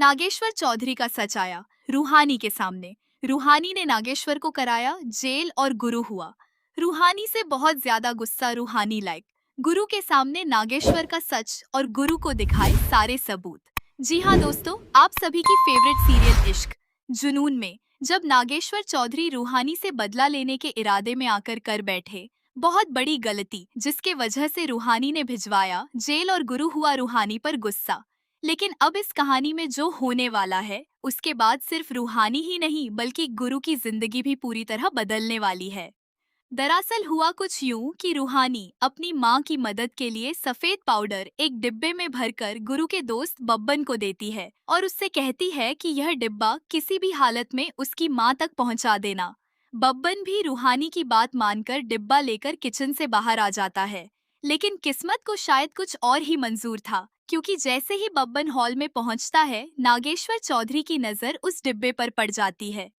नागेश्वर चौधरी का सच आया रूहानी के सामने। रूहानी ने नागेश्वर को कराया जेल और गुरु हुआ। रूहानी से बहुत ज्यादा गुस्सा रूहानी लाइक। गुरु के सामने नागेश्वर का सच और गुरु को दिखाए सारे सबूत। जी हाँ दोस्तों, आप सभी की फेवरेट सीरियल इश्क जुनून में जब नागेश्वर चौधरी रूहानी से बदला लेने के इरादे में आकर कर बैठे बहुत बड़ी गलती, जिसके वजह से रूहानी ने भिजवाया जेल और गुरु हुआ रूहानी पर गुस्सा। लेकिन अब इस कहानी में जो होने वाला है उसके बाद सिर्फ रूहानी ही नहीं बल्कि गुरु की जिंदगी भी पूरी तरह बदलने वाली है। दरअसल हुआ कुछ यूं कि रूहानी अपनी माँ की मदद के लिए सफेद पाउडर एक डिब्बे में भरकर गुरु के दोस्त बब्बन को देती है और उससे कहती है कि यह डिब्बा किसी भी हालत में उसकी माँ तक पहुँचा देना। बब्बन भी रूहानी की बात मानकर डिब्बा लेकर किचन से बाहर आ जाता है। लेकिन किस्मत को शायद कुछ और ही मंजूर था, क्योंकि जैसे ही बब्बन हॉल में पहुंचता है नागेश्वर चौधरी की नजर उस डिब्बे पर पड़ जाती है।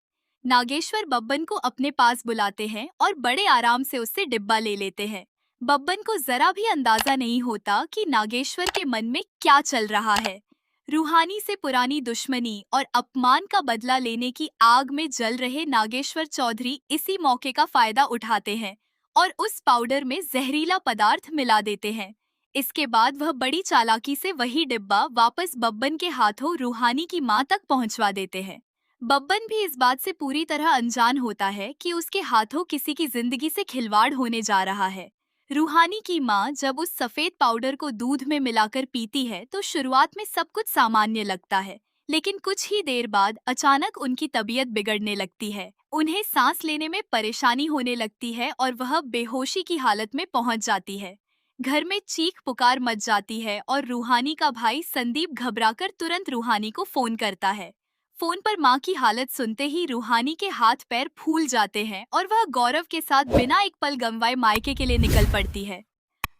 नागेश्वर बब्बन को अपने पास बुलाते हैं और बड़े आराम से उससे डिब्बा ले लेते हैं। बब्बन को जरा भी अंदाजा नहीं होता कि नागेश्वर के मन में क्या चल रहा है। रूहानी से पुरानी दुश्मनी और अपमान का बदला लेने की आग में जल रहे नागेश्वर चौधरी इसी मौके का फायदा उठाते हैं और उस पाउडर में जहरीला पदार्थ मिला देते हैं। इसके बाद वह बड़ी चालाकी से वही डिब्बा वापस बब्बन के हाथों रूहानी की मां तक पहुंचवा देते हैं। बब्बन भी इस बात से पूरी तरह अनजान होता है कि उसके हाथों किसी की जिंदगी से खिलवाड़ होने जा रहा है। रूहानी की मां जब उस सफेद पाउडर को दूध में मिलाकर पीती है तो शुरुआत में सब कुछ सामान्य लगता है, लेकिन कुछ ही देर बाद अचानक उनकी तबीयत बिगड़ने लगती है। उन्हें सांस लेने में परेशानी होने लगती है और वह बेहोशी की हालत में पहुंच जाती है। घर में चीख पुकार मच जाती है और रूहानी का भाई संदीप घबराकर तुरंत रूहानी को फोन करता है। फोन पर मां की हालत सुनते ही रूहानी के हाथ पैर फूल जाते हैं और वह गौरव के साथ बिना एक पल गंवाए मायके के लिए निकल पड़ती है।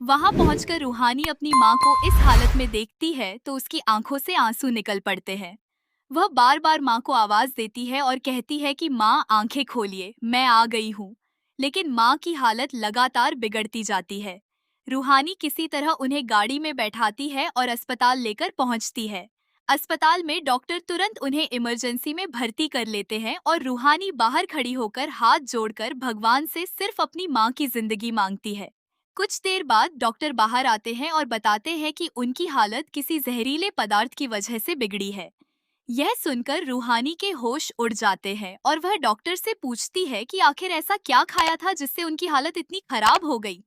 वहां पहुंचकर रूहानी अपनी मां को इस हालत में देखती है तो उसकी आंखों से आंसू निकल पड़ते हैं। वह बार बार मां को आवाज देती है और कहती है कि मां आंखें खोलिए, मैं आ गई हूँ। लेकिन मां की हालत लगातार बिगड़ती जाती है। रूहानी किसी तरह उन्हें गाड़ी में बैठाती है और अस्पताल लेकर पहुंचती है। अस्पताल में डॉक्टर तुरंत उन्हें इमरजेंसी में भर्ती कर लेते हैं और रूहानी बाहर खड़ी होकर हाथ जोड़कर भगवान से सिर्फ अपनी मां की जिंदगी मांगती है। कुछ देर बाद डॉक्टर बाहर आते हैं और बताते हैं कि उनकी हालत किसी जहरीले पदार्थ की वजह से बिगड़ी है। यह सुनकर रूहानी के होश उड़ जाते हैं और वह डॉक्टर से पूछती है कि आखिर ऐसा क्या खाया था जिससे उनकी हालत इतनी खराब हो गई।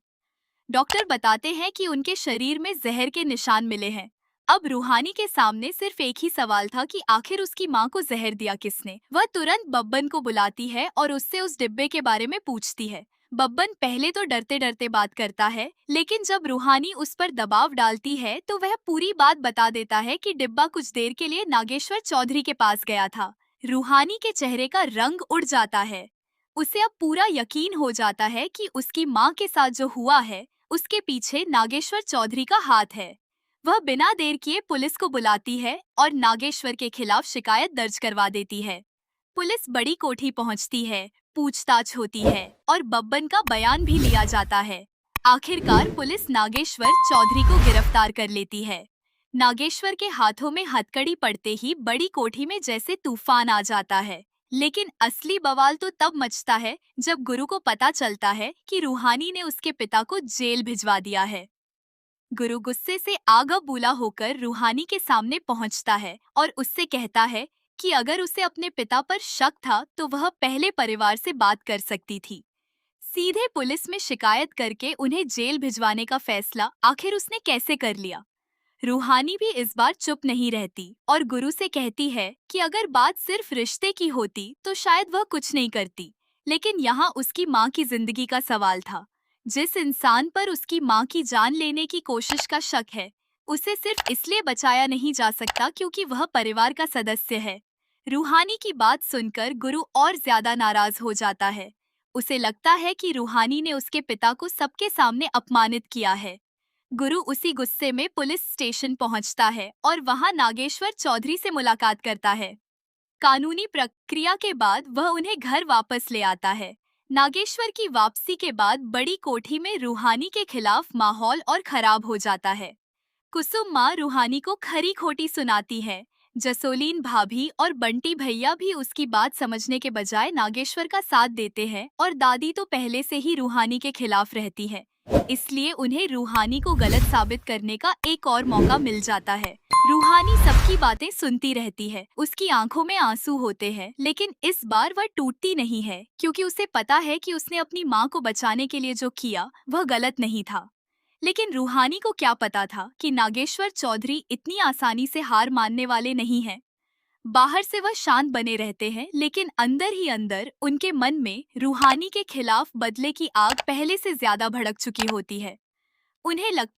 डॉक्टर बताते हैं कि उनके शरीर में जहर के निशान मिले हैं। अब रूहानी के सामने सिर्फ एक ही सवाल था कि आखिर उसकी मां को जहर दिया किसने। वह तुरंत बब्बन को बुलाती है और उससे उस डिब्बे के बारे में पूछती है। बब्बन पहले तो डरते डरते बात करता है, लेकिन जब रूहानी उस पर दबाव डालती है तो वह पूरी बात बता देता है कि डिब्बा कुछ देर के लिए नागेश्वर चौधरी के पास गया था। रूहानी के चेहरे का रंग उड़ जाता है। उसे अब पूरा यकीन हो जाता है कि उसकी मां के साथ जो हुआ है उसके पीछे नागेश्वर चौधरी का हाथ है। वह बिना देर किए पुलिस को बुलाती है और नागेश्वर के खिलाफ शिकायत दर्ज करवा देती है। पुलिस बड़ी कोठी पहुंचती है, पूछताछ होती है और बब्बन का बयान भी लिया जाता है। आखिरकार पुलिस नागेश्वर चौधरी को गिरफ्तार कर लेती है। नागेश्वर के हाथों में हथकड़ी पड़ते ही बड़ी कोठी में जैसे तूफान आ जाता है। लेकिन असली बवाल तो तब मचता है जब गुरु को पता चलता है कि रूहानी ने उसके पिता को जेल भिजवा दिया है। गुरु गुस्से से आग बूला होकर रूहानी के सामने पहुंचता है और उससे कहता है कि अगर उसे अपने पिता पर शक था तो वह पहले परिवार से बात कर सकती थी। सीधे पुलिस में शिकायत करके उन्हें जेल भिजवाने का फैसला आखिर उसने कैसे कर लिया। रूहानी भी इस बार चुप नहीं रहती और गुरु से कहती है कि अगर बात सिर्फ रिश्ते की होती तो शायद वह कुछ नहीं करती, लेकिन यहाँ उसकी माँ की जिंदगी का सवाल था। जिस इंसान पर उसकी माँ की जान लेने की कोशिश का शक है, उसे सिर्फ इसलिए बचाया नहीं जा सकता क्योंकि वह परिवार का सदस्य है। रूहानी की बात सुनकर गुरु और ज्यादा नाराज हो जाता है। उसे लगता है कि रूहानी ने उसके पिता को सबके सामने अपमानित किया है। गुरु उसी गुस्से में पुलिस स्टेशन पहुंचता है और वहां नागेश्वर चौधरी से मुलाकात करता है। कानूनी प्रक्रिया के बाद वह उन्हें घर वापस ले आता है। नागेश्वर की वापसी के बाद बड़ी कोठी में रूहानी के खिलाफ माहौल और खराब हो जाता है। कुसुम माँ रूहानी को खरी खोटी सुनाती है। जसोलीन भाभी और बंटी भैया भी उसकी बात समझने के बजाय नागेश्वर का साथ देते हैं और दादी तो पहले से ही रूहानी के खिलाफ रहती है, इसलिए उन्हें रूहानी को गलत साबित करने का एक और मौका मिल जाता है। रूहानी सबकी बातें सुनती रहती है, उसकी आंखों में आंसू होते हैं, लेकिन इस बार वह टूटती नहीं है क्योंकि उसे पता है कि उसने अपनी माँ को बचाने के लिए जो किया वह गलत नहीं था। लेकिन रूहानी को क्या पता था कि नागेश्वर चौधरी इतनी आसानी से हार मानने वाले नहीं हैं। बाहर से वह शांत बने रहते हैं, लेकिन अंदर ही अंदर उनके मन में रूहानी के खिलाफ बदले की आग पहले से ज्यादा भड़क चुकी होती है। उन्हें लगता